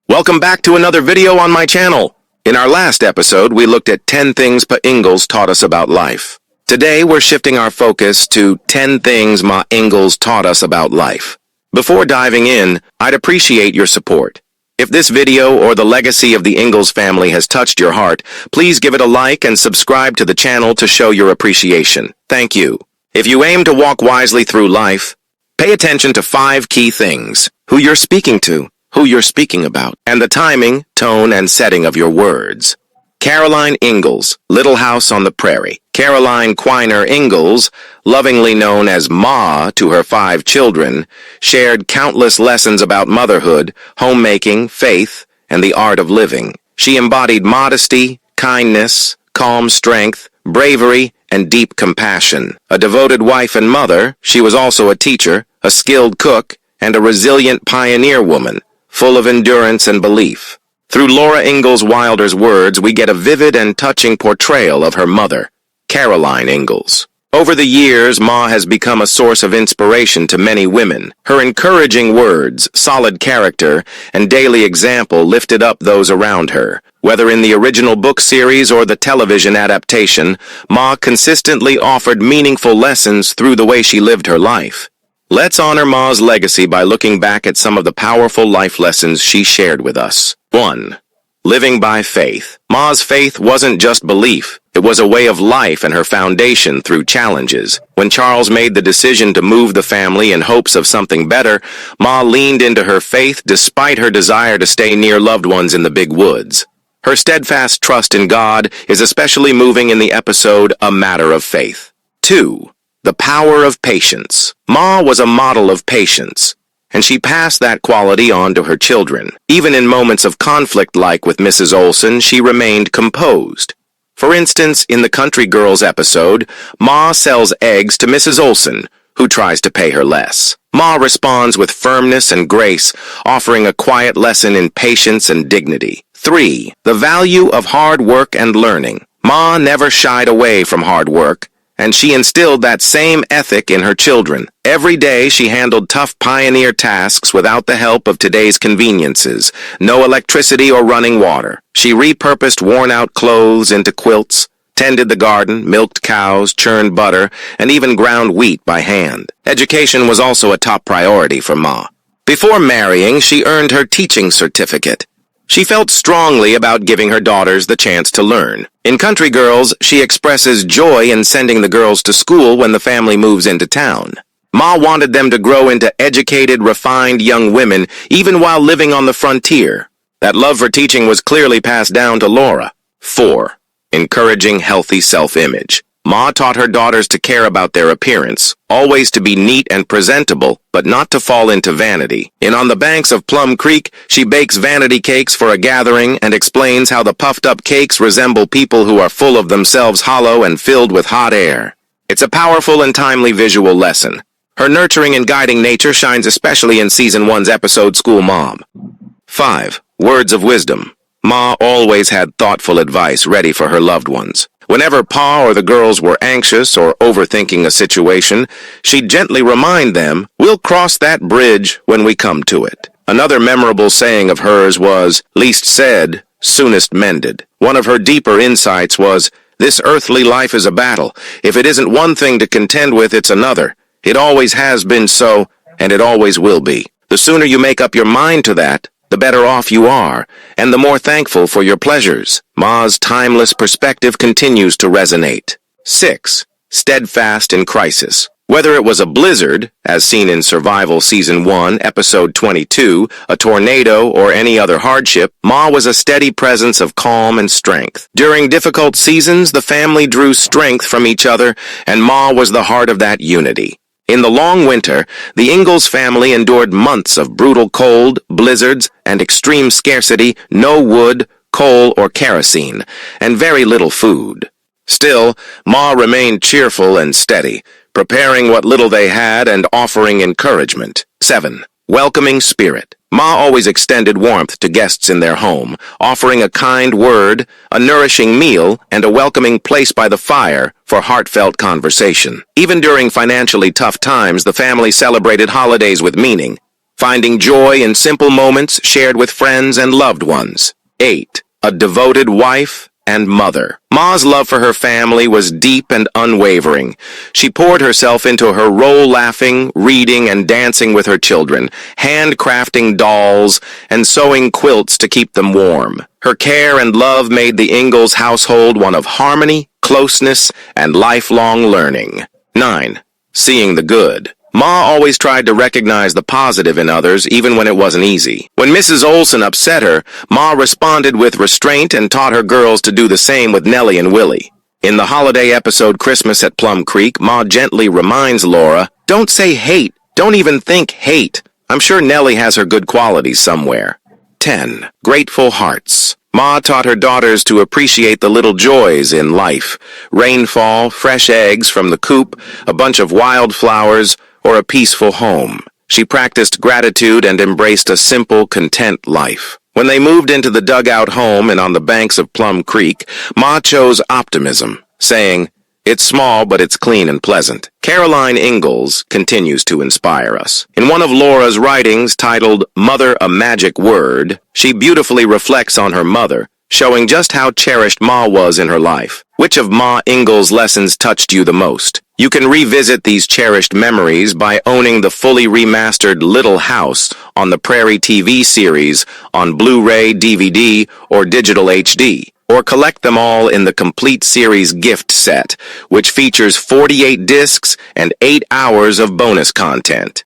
Welcome back to another video on my channel. In our last episode, we looked at 10 things Ma Ingalls taught us about life. Today, we're shifting our focus to 10 things Ma Ingalls taught us about life. Before diving in, I'd appreciate your support. If this video or the legacy of the Ingalls family has touched your heart, please give it a like and subscribe to the channel to show your appreciation. Thank you. If you aim to walk wisely through life, pay attention to 5 key things: who you're speaking to, who you're speaking about, and the timing, tone, and setting of your words. Caroline Ingalls, Little House on the Prairie. Caroline Quiner Ingalls, lovingly known as Ma to her 5 children, shared countless lessons about motherhood, homemaking, faith, and the art of living. She embodied modesty, kindness, calm strength, bravery, and deep compassion. A devoted wife and mother, she was also a teacher, a skilled cook, and a resilient pioneer woman, full of endurance and belief. Through Laura Ingalls Wilder's words, we get a vivid and touching portrayal of her mother, Caroline Ingalls. Over the years, Ma has become a source of inspiration to many women. Her encouraging words, solid character, and daily example lifted up those around her. Whether in the original book series or the television adaptation, Ma consistently offered meaningful lessons through the way she lived her life. Let's honor Ma's legacy by looking back at some of the powerful life lessons she shared with us. 1. Living by faith. Ma's faith wasn't just belief. It was a way of life and her foundation through challenges. When Charles made the decision to move the family in hopes of something better, Ma leaned into her faith despite her desire to stay near loved ones in the big woods. Her steadfast trust in God is especially moving in the episode A Matter of Faith. 2. The power of patience. Ma was a model of patience, and she passed that quality on to her children. Even in moments of conflict like with Mrs. Olson, she remained composed. For instance, in the Country Girls episode, Ma sells eggs to Mrs. Olson, who tries to pay her less. Ma responds with firmness and grace, offering a quiet lesson in patience and dignity. 3. The value of hard work and learning. Ma never shied away from hard work, and she instilled that same ethic in her children. Every day she handled tough pioneer tasks without the help of today's conveniences. No electricity or running water. She repurposed worn-out clothes into quilts, tended the garden, milked cows, churned butter, and even ground wheat by hand. Education was also a top priority for Ma. Before marrying, she earned her teaching certificate. She felt strongly about giving her daughters the chance to learn. In Country Girls, she expresses joy in sending the girls to school when the family moves into town. Ma wanted them to grow into educated, refined young women, even while living on the frontier. That love for teaching was clearly passed down to Laura. 4. Encouraging healthy self-image. Ma taught her daughters to care about their appearance, always to be neat and presentable, but not to fall into vanity. In On the Banks of Plum Creek, she bakes vanity cakes for a gathering and explains how the puffed-up cakes resemble people who are full of themselves, hollow and filled with hot air. It's a powerful and timely visual lesson. Her nurturing and guiding nature shines especially in Season 1's episode School Mom. 5. Words of wisdom. Ma always had thoughtful advice ready for her loved ones. Whenever Pa or the girls were anxious or overthinking a situation, she'd gently remind them, "We'll cross that bridge when we come to it." Another memorable saying of hers was, "Least said, soonest mended." One of her deeper insights was, "This earthly life is a battle. If it isn't one thing to contend with, it's another. It always has been so, and it always will be. The sooner you make up your mind to that, the better off you are, and the more thankful for your pleasures." Ma's timeless perspective continues to resonate. 6. Steadfast in crisis. Whether it was a blizzard, as seen in Survival Season 1, Episode 22, a tornado, or any other hardship, Ma was a steady presence of calm and strength. During difficult seasons, the family drew strength from each other, and Ma was the heart of that unity. In the long winter, the Ingalls family endured months of brutal cold, blizzards, and extreme scarcity, no wood, coal, or kerosene, and very little food. Still, Ma remained cheerful and steady, preparing what little they had and offering encouragement. 7. Welcoming spirit. Ma always extended warmth to guests in their home, offering a kind word, a nourishing meal, and a welcoming place by the fire for heartfelt conversation. Even during financially tough times, the family celebrated holidays with meaning. finding joy in simple moments shared with friends and loved ones. 8. A devoted wife and mother. Ma's love for her family was deep and unwavering. She poured herself into her role, laughing, reading, and dancing with her children, handcrafting dolls, and sewing quilts to keep them warm. Her care and love made the Ingalls household one of harmony, closeness, and lifelong learning. 9. Seeing the good. Ma always tried to recognize the positive in others, even when it wasn't easy. When Mrs. Olson upset her, Ma responded with restraint and taught her girls to do the same with Nellie and Willie. In the holiday episode Christmas at Plum Creek, Ma gently reminds Laura, "Don't say hate. Don't even think hate. I'm sure Nellie has her good qualities somewhere." 10. Grateful hearts. Ma taught her daughters to appreciate the little joys in life. Rainfall, fresh eggs from the coop, a bunch of wildflowers, or a peaceful home. She practiced gratitude and embraced a simple, content life. When they moved into the dugout home and on the banks of Plum Creek, Ma chose optimism, saying, "It's small, but it's clean and pleasant." Caroline Ingalls continues to inspire us. In one of Laura's writings titled Mother, a Magic Word, she beautifully reflects on her mother, showing just how cherished Ma was in her life. Which of Ma Ingalls' lessons touched you the most? You can revisit these cherished memories by owning the fully remastered Little House on the Prairie TV series on Blu-ray, DVD, or digital HD, or collect them all in the complete series gift set, which features 48 discs and 8 hours of bonus content.